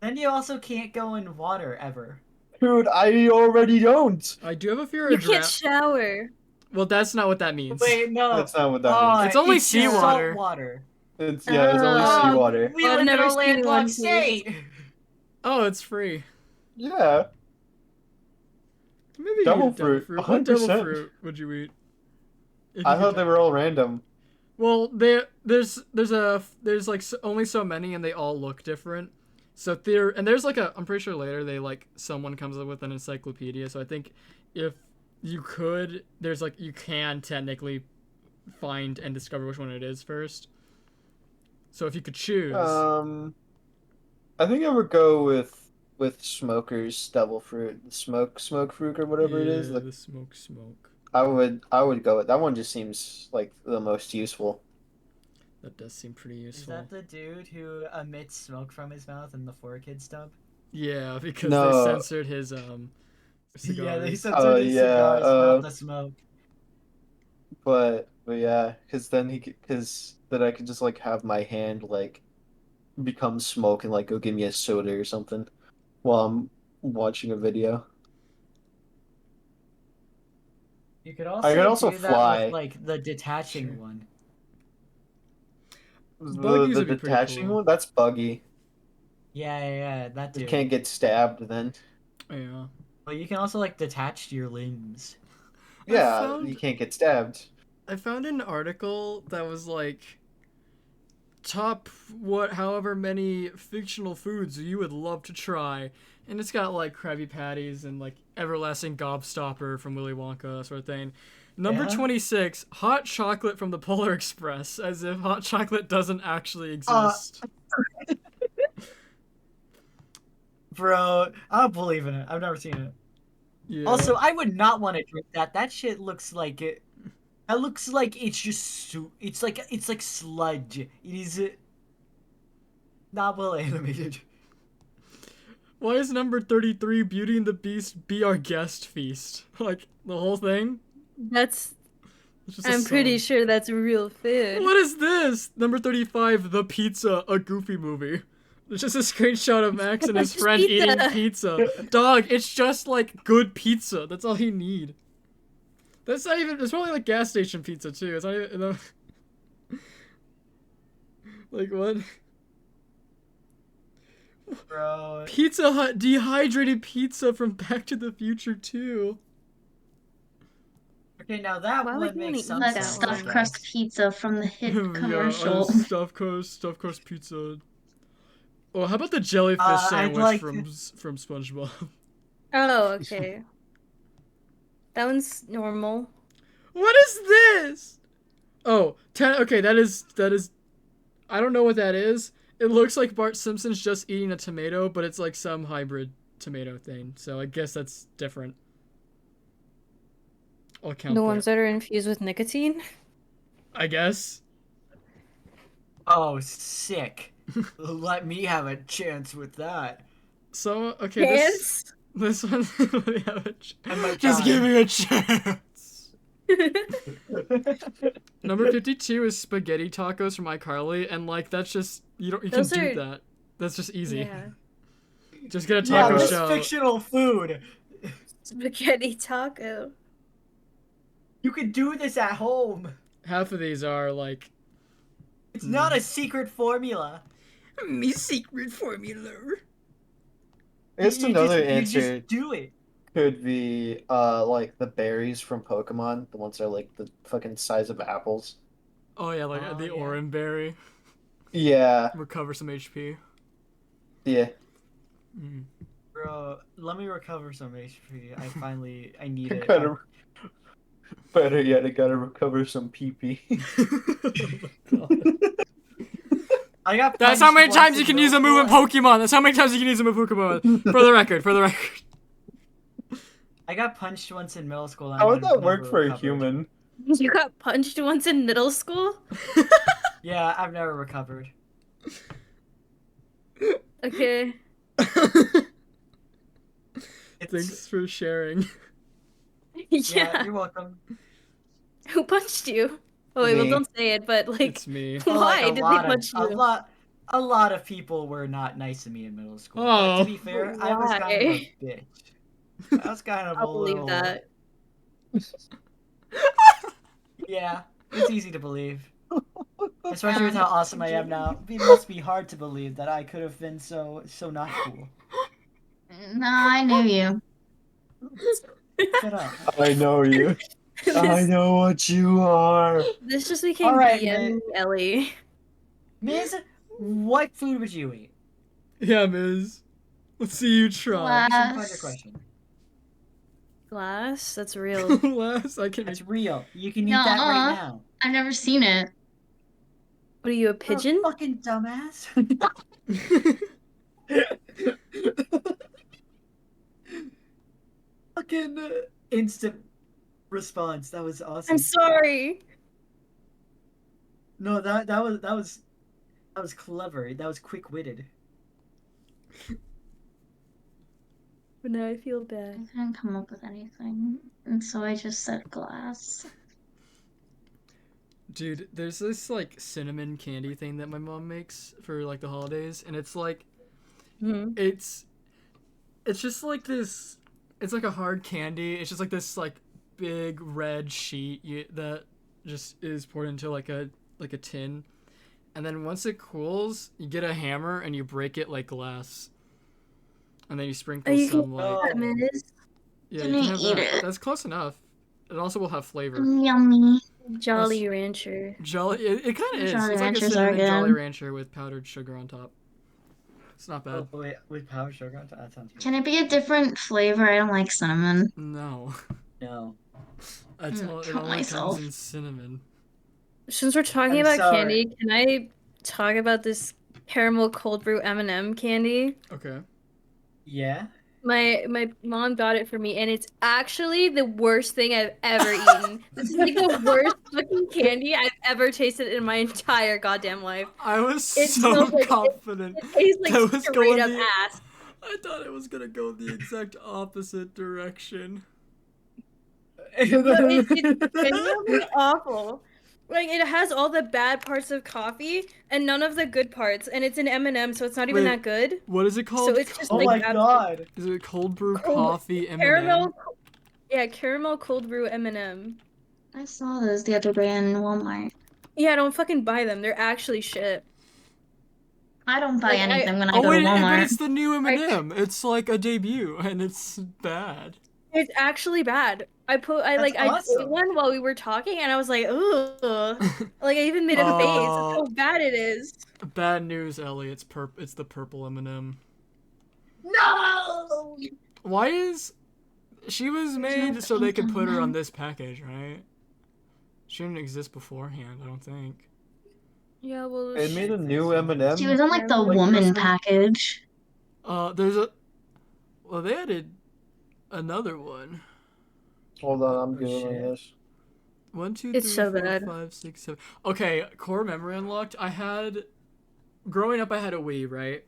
Then you also can't go in water ever. Dude, I already don't. I do have a fear You of can't drought. shower. Well, that's not what that means. Wait, no. That's not what that means. It's only just seawater. Salt water. It's only Oh. seawater. We I've live in never a seen landlocked one, state. Oh, it's free. Yeah. Maybe Devil you eat devil fruit, fruit. What devil 100%. fruit would you eat? If I you thought could- they were all random. Well, there's like only so many, and they all look different. So there's like I'm pretty sure later someone comes up with an encyclopedia. So I think if you could, you can technically find and discover which one it is first. So if you could choose, I think I would go with Smoker's devil fruit, the smoke fruit or whatever it is. yeah, Like, the smoke. I would go with that one. Just seems like the most useful. That does seem pretty Is useful. that the dude who emits smoke from his mouth in the 4Kids dub? Yeah, because No. they censored his cigars. Yeah, they Oh, censored his yeah, cigars, not the smoke. But yeah, because then I could just like have my hand like become smoke and like go give me a soda or something while I'm watching a video. You could I could also do that fly. with like the detaching Sure. one. Buggies The would be pretty detaching cool. one, that's buggy. Yeah, that You dude. can't get stabbed then. Yeah. But you can also like detach your limbs. Yeah, you can't get stabbed. I found an article that was like top however many fictional foods you would love to try, and it's got like Krabby Patties and like everlasting gobstopper from Willy Wonka sort of thing. Number 26, hot chocolate from the Polar Express, as if hot chocolate doesn't actually exist. Bro, I don't believe in it. I've never seen it. Yeah. Also, I would not want to drink that. That shit looks like it. That looks like it's just it's like sludge. It is not well animated. Why is number 33 Beauty and the Beast Be Our Guest Feast? Like the whole thing? That's. It's just a I'm pretty song. sure that's real food. What is this? Number 35, The Pizza, a Goofy movie. It's just a screenshot of Max and his Just friend pizza. eating pizza. Dog, it's just like good pizza. That's all you need. That's not even. It's probably like gas station pizza too. It's not even. Like what? Bro. Pizza Hut dehydrated pizza from Back to the Future 2. Okay, now that Why would one you wanna makes eat some that That's sense. one? stuffed crust pizza from the hit commercial. Yeah, stuffed crust pizza. Oh, how about the jellyfish I'd sandwich like from SpongeBob? Oh, okay. That one's normal. What is this? Oh, okay, that is. I don't know what that is. It looks like Bart Simpson's just eating a tomato, but it's like some hybrid tomato thing. So I guess that's different. I'll count The that. ones that are infused with nicotine. I guess. Oh, sick. Let me have a chance with that. So okay, Yes. this one. Let me have a And my just time. give me a chance. Number 52 is spaghetti tacos from iCarly, and like that's just you can Those do are- that. That's just easy. Yeah. Just get a Yeah, taco this shell. fictional food. Spaghetti taco. You could do this at home. Half of these are like It's not a secret formula. me secret formula. It's You another just, answer. You just do it. Could be like the berries from Pokemon, the ones that are like the fucking size of apples. Oh yeah, like Oh, the yeah. orange berry. Yeah, Recover some HP. yeah. Mm. Bro, let me recover some HP. I need it. Gotta, better yet, I gotta recover some PP. Oh my God. I got That's how punched many once times in you can use a middle move in school. Pokemon. That's how many times you can use a move in Pokemon. For the record. I got punched once in middle school. And How would I've that work never for a recovered. human? You got punched once in middle school? Yeah, I've never recovered. Okay. Thanks for sharing. Yeah, Yeah. you're welcome. Who punched you? Oh wait, well Me. don't say it, but like It's me. Well, why like, did they punch you? A lot of people were not nice to me in middle school. Oh. But to be fair, I was kind of a Why? bitch. I was kind of a I'll believe little. that. Yeah, it's easy to believe. Especially with how awesome I am now. It must be hard to believe that I could have been so not cool. No, I knew you. Shut up. I know you. I This, know what you are. this just became Alright, BM Ellie. Miz, what food would you eat? Yeah, Miz. Let's see you try. Give me some further Glass. question. Glass? That's real. Last, I can. That's real. You can eat that right Nuh-uh. now. I've never seen it. What are you, a pigeon? Oh, fucking dumbass. Fucking instant response. That was awesome. I'm sorry. No, that was clever. That was quick-witted. But now I feel I bad. couldn't come up with anything, and so I just said glass. Dude, there's this like cinnamon candy thing that my mom makes for like the holidays, and it's like Hmm. it's just like this. It's like a hard candy. It's just like this like big red sheet that just is poured into like a tin, and then once it cools, you get a hammer and you break it like glass, and then you sprinkle Oh, you some can like Oh. that, Miz. yeah, Can you we can have eat that. it? That's close enough. It also will have flavor. Yummy. Jolly Rancher. Jelly. It kind of is. Jolly It's like a Ranchers are cinnamon Jolly good. Rancher with powdered sugar on top. It's not bad. Oh wait, with powdered sugar on top? That sounds good. Can it be a different flavor? I don't like cinnamon. No. No. It Cut only myself. comes in cinnamon. Since we're talking I'm about sorry. candy, can I talk about this caramel cold brew M&M candy? Okay. Yeah. My mom got it for me, and it's actually the worst thing I've ever eaten. This is like the worst fucking candy I've ever tasted in my entire goddamn life. I was It so smells like confident it tastes like that was straight going up the. ass. I thought it was gonna go the exact opposite direction. No, it's genuinely awful. Like it has all the bad parts of coffee and none of the good parts, and it's an M&M, so it's not even Wait, that good. What is it So called? it's just Oh like my absolute god. Is it cold brew cold- coffee M&M? caramel. Yeah, caramel cold brew M&M. I saw those the other day in Walmart. Yeah, don't fucking buy them. They're actually shit. I don't buy Like, anything when I Oh go to wait, but Walmart. it's the new M&M. It's like a debut, and it's bad. It's actually bad. I That's ate awesome. one while we were talking, and I was like, ugh. Like I even made a face. That's how bad it is. Bad news, Ellie. It's the purple M&M. No. Why is she was made so they could put her on this package, right? She didn't exist beforehand, I don't think. Yeah, well, They made a new M&M. She was on like the Like woman person? package. There's a. Well, they added another one. Hold on, I'm Oh, googling shit. this. 1, 2, It's 3, so 4, bad. 5, 6, 7. Okay, core memory unlocked. Growing up, I had a Wii, right?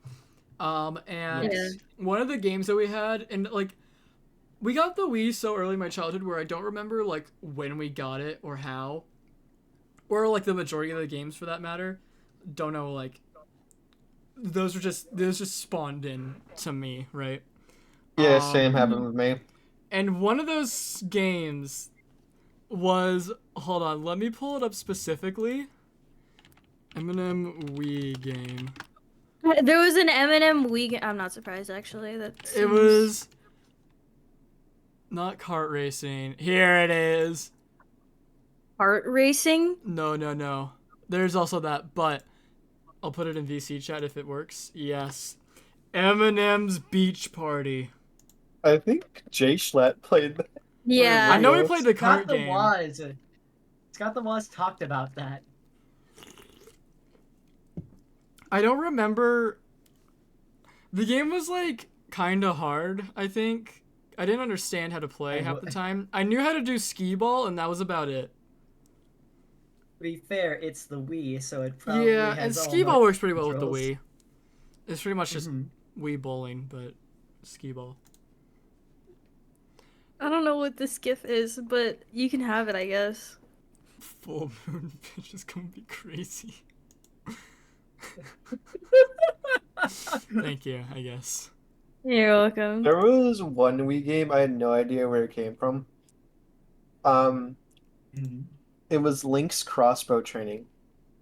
And Yes. one of the games that we had, and like, we got the Wii so early in my childhood where I don't remember like when we got it or how, or like the majority of the games for that matter. Don't know, like, those just spawned in to me, right? Yeah, same happened with me. And one of those games was, hold on, let me pull it up specifically. M&M Wii game. There was an M&M Wii. I'm not surprised actually. It was not kart racing. Here it is. Heart racing. No. There's also that, but I'll put it in VC chat if it works. Yes. Eminem's Beach Party. I think Jay Schlatt played that. Yeah. I know he played the Scott kart the game. Waz. Scott the Waz talked about that. I don't remember. The game was like kind of hard, I think. I didn't understand how to play half the time. I knew how to do skee ball, and that was about it. To be fair, it's the Wii, so it probably Yeah, and has skee all ball works pretty well with the controls. Wii. It's pretty much just Mhm. Wii bowling, but skee ball. I don't know what this GIF is, but you can have it, I guess. Full moon bitch is gonna be crazy. Thank you, I guess. You're welcome. There was one Wii game, I had no idea where it came from. It was Link's crossbow training.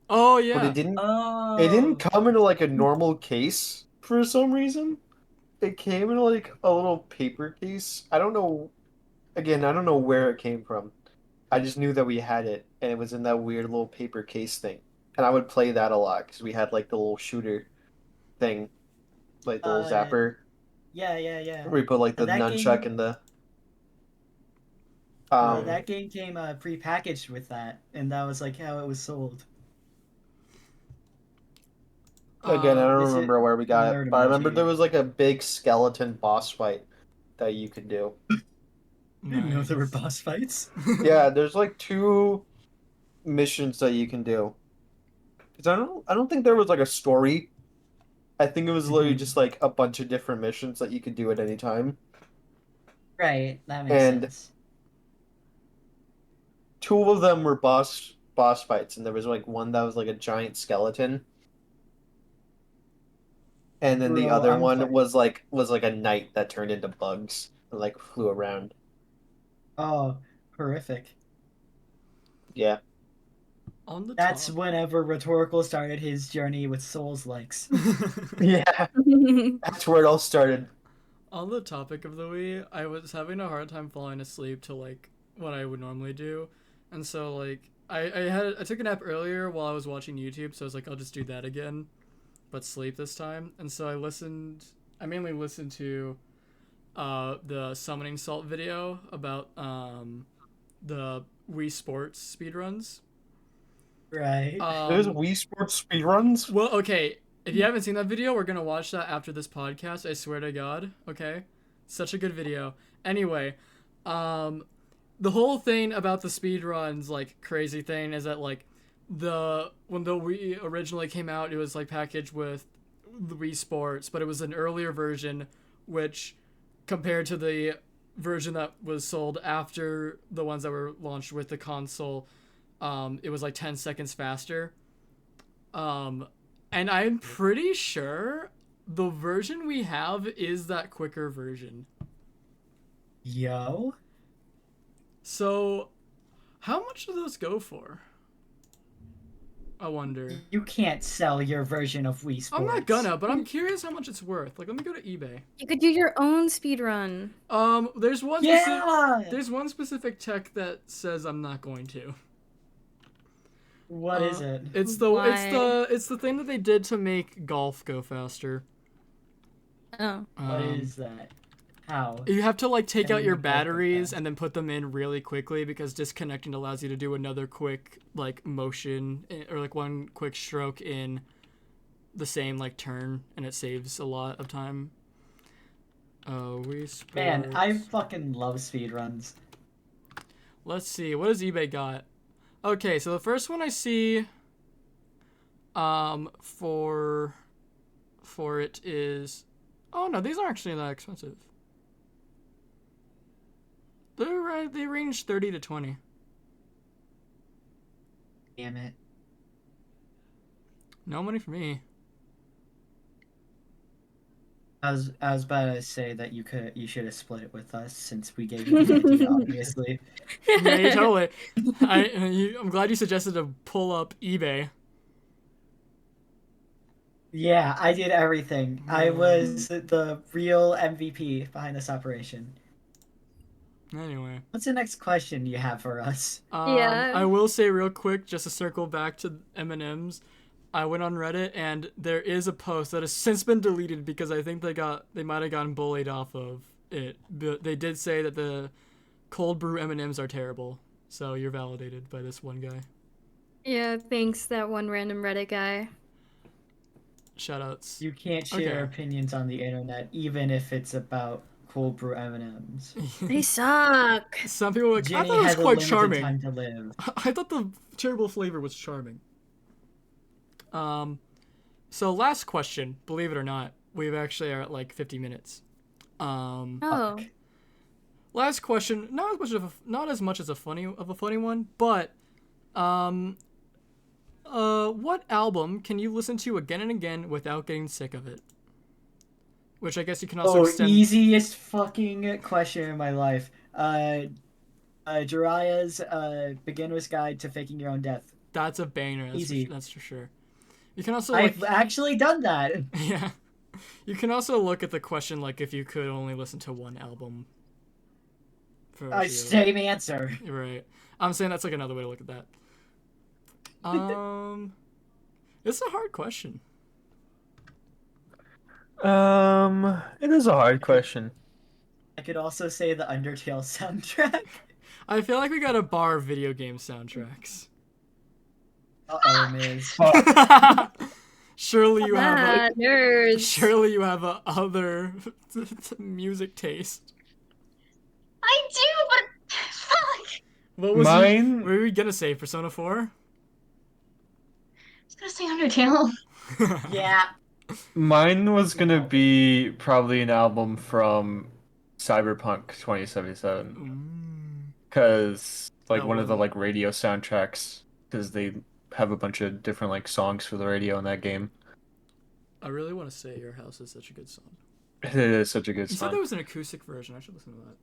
Oh But yeah. it didn't Oh. come in like a normal case for some reason. It came in like a little paper case. I don't know. Again, I don't know where it came from. I just knew that we had it, and it was in that weird little paper case thing. And I would play that a lot because we had like the little shooter thing, like the little zapper, Yeah. where we put like the That nunchuck game- in the. That game came pre-packaged with that, and that was like how it was sold. Again, I don't Is it remember where we got nerd it, but I remember emoji? there was like a big skeleton boss fight that you could do. I didn't know there were Nice. boss fights. Yeah, there's like 2 missions that you can do. 'Cause I don't think there was like a story. I think it was literally just like a bunch of different missions that you could do at any time. Right, that makes And- sense. 2 of them were boss fights, and there was like one that was like a giant skeleton. And then the Bro, other I'm one sorry. was like a knight that turned into bugs and like flew around. Oh, horrific. Yeah. On the That's top. whenever Rhetorical started his journey with Souls likes. Yeah. That's where it all started. On the topic of the Wii, I was having a hard time falling asleep to like what I would normally do, and so like I took a nap earlier while I was watching YouTube, so I was like I'll just do that again, but sleep this time, and so I mainly listened to the Summoning Salt video about the Wii Sports speedruns. Right. There's Um, Wii Sports speedruns? well, okay, if you haven't seen that video, we're gonna watch that after this podcast. I swear to God. Okay, such a good video. Anyway, um, the whole thing about the speedruns, like crazy thing, is that like when the Wii originally came out, it was like packaged with the Wii Sports, but it was an earlier version, which compared to the version that was sold after the ones that were launched with the console, it was like 10 seconds faster. Um, and I'm pretty sure the version we have is that quicker version. Yo. So, how much do those go for? I wonder. You can't sell your version of Wii Sports. I'm not gonna, but I'm curious how much it's worth. Like, let me go to eBay. You could do your own speed run. There's one Yeah. there's one specific tech that says I'm not going to. What is it? It's the thing that they did to make golf go faster. Oh. What is that? How? You have to like take Can out you your make golf go batteries fast? and then put them in really quickly because disconnecting allows you to do another quick like motion or like one quick stroke in the same like turn, and it saves a lot of time. Man, I fucking love speedruns. Let's see, what does eBay got? Okay, so the first one I see for it is, oh no, these aren't actually that expensive. They range 30 to 20. Damn it. No money for me. I was about to say that you should have split it with us since we gave you the idea, obviously. Yeah, totally. I'm glad you suggested to pull up eBay. Yeah, I did everything. I was the real MVP behind this operation. Anyway. What's the next question you have for us? Yeah. I will say real quick, just to circle back to M&Ms, I went on Reddit and there is a post that has since been deleted because I think they might have gotten bullied off of it. But they did say that the cold brew M&Ms are terrible. So you're validated by this one guy. Yeah, thanks, that one random Reddit guy. Shoutouts. You can't share opinions on the internet, even if it's about cold brew M&Ms. They suck. Some people are like, I Ginny thought it was has a quite limited charming. time to live. I thought the terrible flavor was charming. So last question, believe it or not, we've actually are at like 50 minutes. Oh. Last question, not as much as a funny one, but what album can you listen to again and again without getting sick of it? Which I guess you can also extend. Easiest fucking question in my life. Jiraiya's Beginner's Guide to Faking Your Own Death. That's a banger. Easy. That's for sure. You can also I've actually done that. Yeah. You can also look at the question like if you could only listen to one album. Same answer. Right. I'm saying that's like another way to look at that. It's a hard question. It is a hard question. I could also say the Undertale soundtrack. I feel like we gotta bar video game soundtracks. Uh-oh, Miz. Surely you have nerds. Surely you have a other music taste. I do, but fuck. What was Mine? What were we gonna say? Persona 4? I was gonna say Undertale. Yeah. Mine was gonna be probably an album from Cyberpunk 2077. Because, like, That one of the, one. like, radio soundtracks, because they have a bunch of different, like, songs for the radio in that game. I really want to say Your House is such a good song. It is such a good You said song. there was an acoustic version. I should listen to that.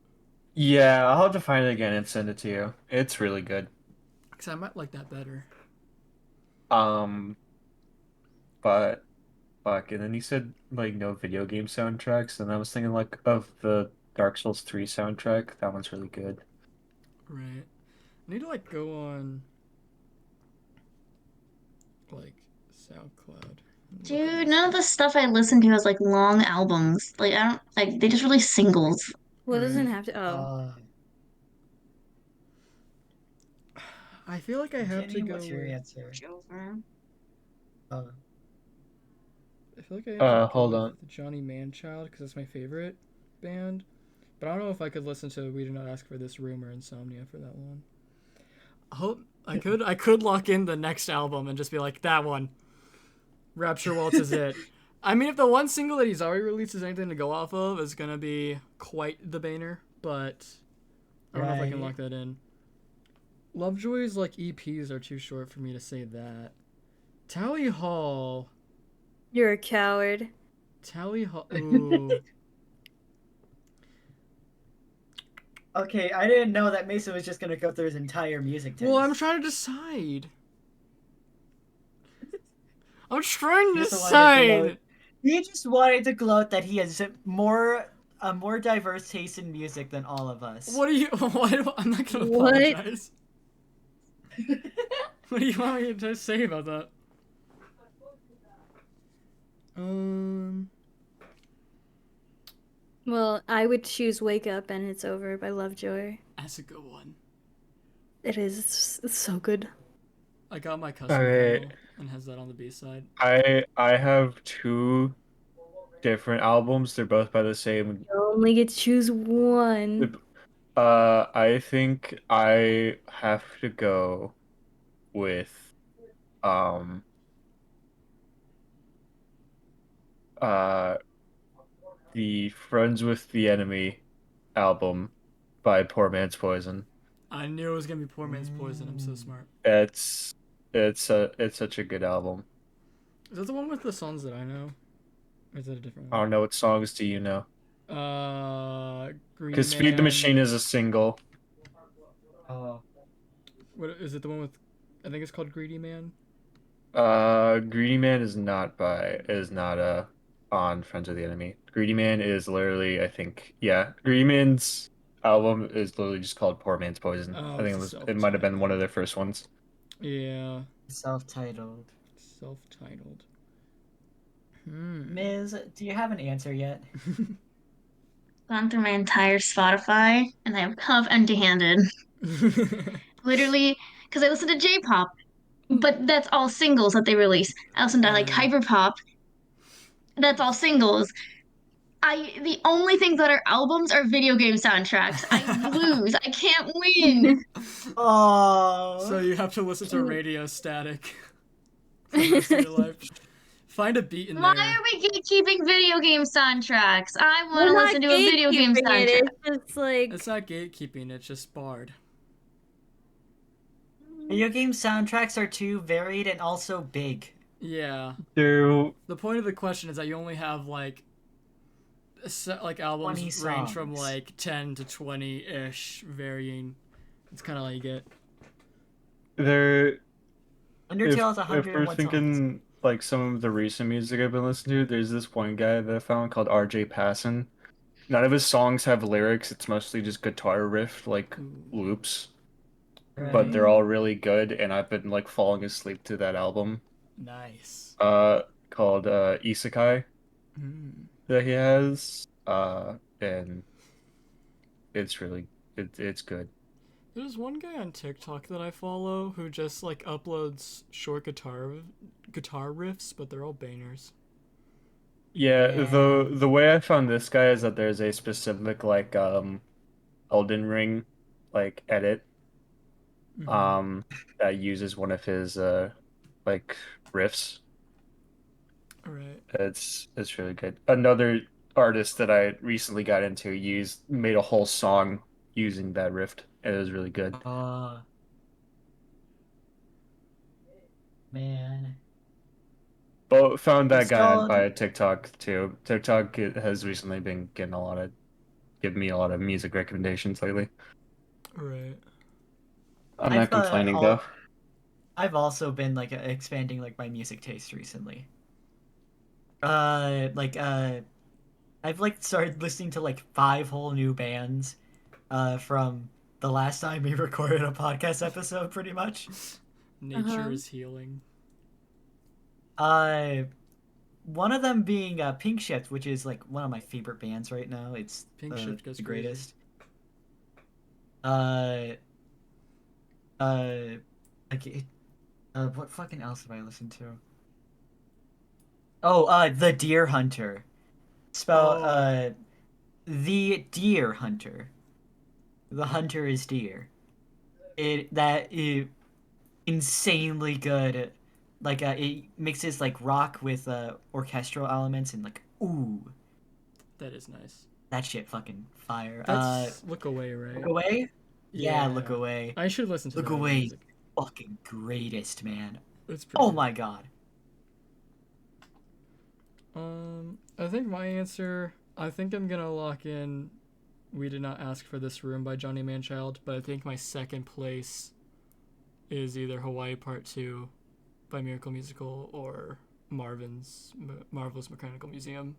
Yeah, I'll have to find it again and send it to you. It's really good. Because I might like that better. But fuck, and then you said like no video game soundtracks, and I was thinking like of the Dark Souls 3 soundtrack. That one's really good. Right. I need to like go on like SoundCloud. And look at Dude, my none of stuff. the stuff I listen to has like long albums. Like I don't like they just release singles. Well, it doesn't Right. have to. Oh. I feel like I have to Jenny, go what's your with. answer? Sure. I feel like I have to go Hold with on. Johnny Manchild because that's my favorite band. But I don't know if I could listen to We Do Not Ask for This Room or Insomnia for that one. I hope I could lock in the next album and just be like, that one. Rapture Waltz is it. I mean, if the one single that he's already released is anything to go off of, it's gonna be quite the banner. But I don't know if I can lock that in. Lovejoy's like EPs are too short for me to say that. Tally Hall. You're a coward. Tally Hall. Ooh. Okay, I didn't know that Mason was just gonna go through his entire music taste. Well, I'm trying to decide. I'm trying to decide. He just wanted to gloat that he has a more diverse taste in music than all of us. What do you? I'm not gonna What? apologize. What do you want me to say about that? Well, I would choose "Wake Up and It's Over" by Lovejoy. That's a good one. It is. It's so good. I got my custom Okay. vinyl and has that on the B side. I have two different albums. They're both by the same. You only get to choose one. I think I have to go with um uh the Friends with the Enemy album by Poor Man's Poison. I knew it was gonna be Poor Man's Poison. I'm so smart. It's such a good album. Is that the one with the songs that I know? Or is that a different I one? don't know what songs do you know? Greedy Because Feed the Man. Machine is a single. Oh. What is it? The one with? I think it's called Greedy Man. Greedy Man is not on Friends of the Enemy. Greedy Man is literally, I think, yeah. Greedy Man's album is literally just called Poor Man's Poison. Oh, I think it's it might have been one self-titled. of their first ones. Yeah. Self-titled. Self-titled. Miz, do you have an answer yet? Gone through my entire Spotify and I have come up empty-handed. Literally, because I listen to J-pop, but that's all singles that they release. I listen to like hyperpop. That's all singles. The only things that are albums are video game soundtracks. I lose. I can't win. Oh. So you have to listen to Radio Static for the rest of your life. Find a beat in Why there. are we gatekeeping video game soundtracks? I want We're to not listen to a video game gatekeeping soundtrack. it. It's just like It's not gatekeeping, it's just barred. Video game soundtracks are too varied and also big. Yeah. Do The point of the question is that you only have like albums 20 range from songs. like 10 to 20-ish varying. It's kind of all you get. there Undertale is if 101 we're songs. thinking like some of the recent music I've been listening to, there's this one guy that I found called RJ Passon. None of his songs have lyrics. It's mostly just guitar riff like loops. But they're all really good, and I've been like falling asleep to that album. Nice. Called Isekai that he has. And it's good. There's one guy on TikTok that I follow who just like uploads short guitar riffs, but they're all bangers. Yeah, the way I found this guy is that there's a specific like Elden Ring like edit that uses one of his like riffs. Right. It's really good. Another artist that I recently got into made a whole song using that riff. It was really good. Man. But found that It's guy called- by TikTok too. TikTok has recently been giving me a lot of music recommendations lately. Right. I'm not complaining though. I've also been like expanding like my music taste recently. I've like started listening to like 5 whole new bands, from the last time we recorded a podcast episode, pretty much. Nature is healing. One of them being Pink Shift, which is like one of my favorite bands right now. It's Pink Shift goes the crazy. greatest. What fucking else have I listened to? Oh, The Deer Hunter. Spell The Deer Hunter. The hunter is deer. That is insanely good. Like it mixes like rock with orchestral elements and like ooh, That is nice. that shit fucking fire. That's Look Away, right? Look Away? Yeah, Look Away. I should listen to Look that other Away. music. Fucking greatest, man. It's pretty Oh good. my god. I think my answer, I think I'm gonna lock in We Did Not Ask for This Room by Johnny Manchild, but I think my second place is either Hawaii Part 2 by Miracle Musical or Marvelous Mechanical Museum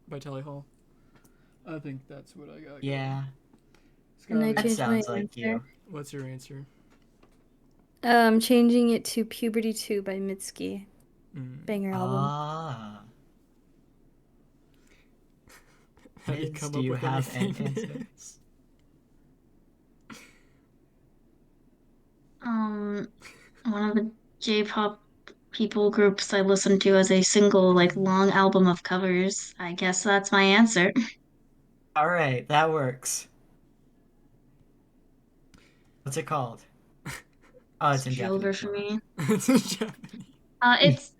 by Telly Hall. I think that's what I got. Yeah. And I That changed my sounds like you. answer. What's your answer? Changing it to Puberty 2 by Mizichii. Banger album. Ah. Have you Miz, come do up you with have an anything? answer? Miz? One of the J-pop people groups I listen to as a single, like, long album of covers. I guess that's my answer. All right, that works. What's it called? Oh, it's in Chill Japanese. for me. It's in Japanese. It's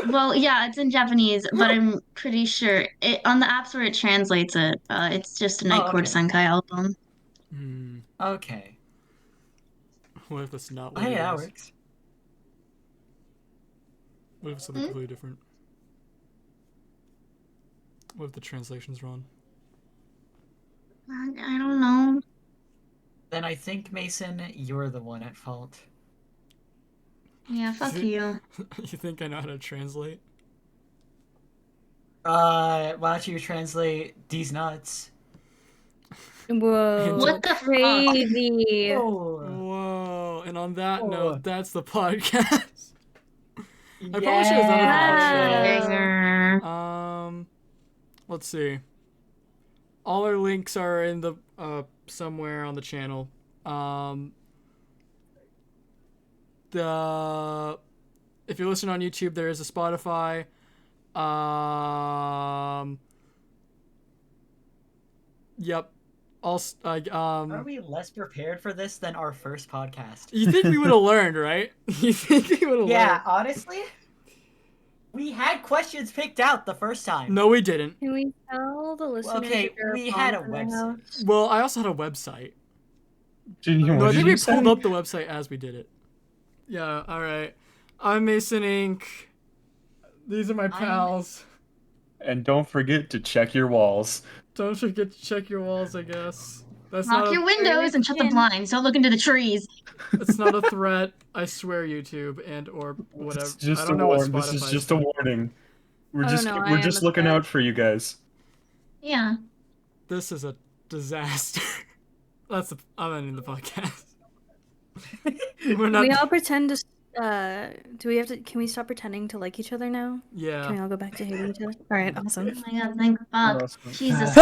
well, yeah, it's in Japanese, but I'm pretty sure it on the apps where it translates it. It's just a Night Court okay. Senkai album. Okay. What if it's not Oh, what hey, it that is? works. What if it's something completely different? What if the translation's wrong? I don't know. Then I think, Mason, you're the one at fault. Yeah, fuck you. You think I know how to translate? Why don't you translate these nuts? Whoa. What the fuck? Crazy. Oh, Whoa! And on that Oh. note, that's the podcast. yeah. probably should have done it Wow. Banger. Let's see. All our links are in the somewhere on the channel. If you listen on YouTube, there is a Spotify. Yep. Are we less prepared for this than our first podcast? You think we would have learned, right? You think we would have Yeah, learned? honestly, we had questions picked out the first time. No, we didn't. Can we tell the listeners? Okay, that there are we had a bombs in their website. house? Well, I also had a website. Ginny, No, what I did think we you say? pulled up the website as we did it. Yeah, alright. I'm MasonINK. These are my pals. And don't forget to check your walls. Don't forget to check your walls, I guess. That's Lock not your a, windows and shut the blinds. Don't look into the trees. it's not a threat. I swear, YouTube and or whatever. It's just I don't a know what warning. This is Spotify just a warning. We're Oh, just no, I we're am just a looking threat. out for you guys. Yeah. This is a disaster. I'm ending the podcast. We're not. We all pretend to. Do we have to? Can we stop pretending to like each other now? Yeah. Can we all go back to hating each other? All right, awesome. Oh my god, thank fuck. Awesome. Jesus.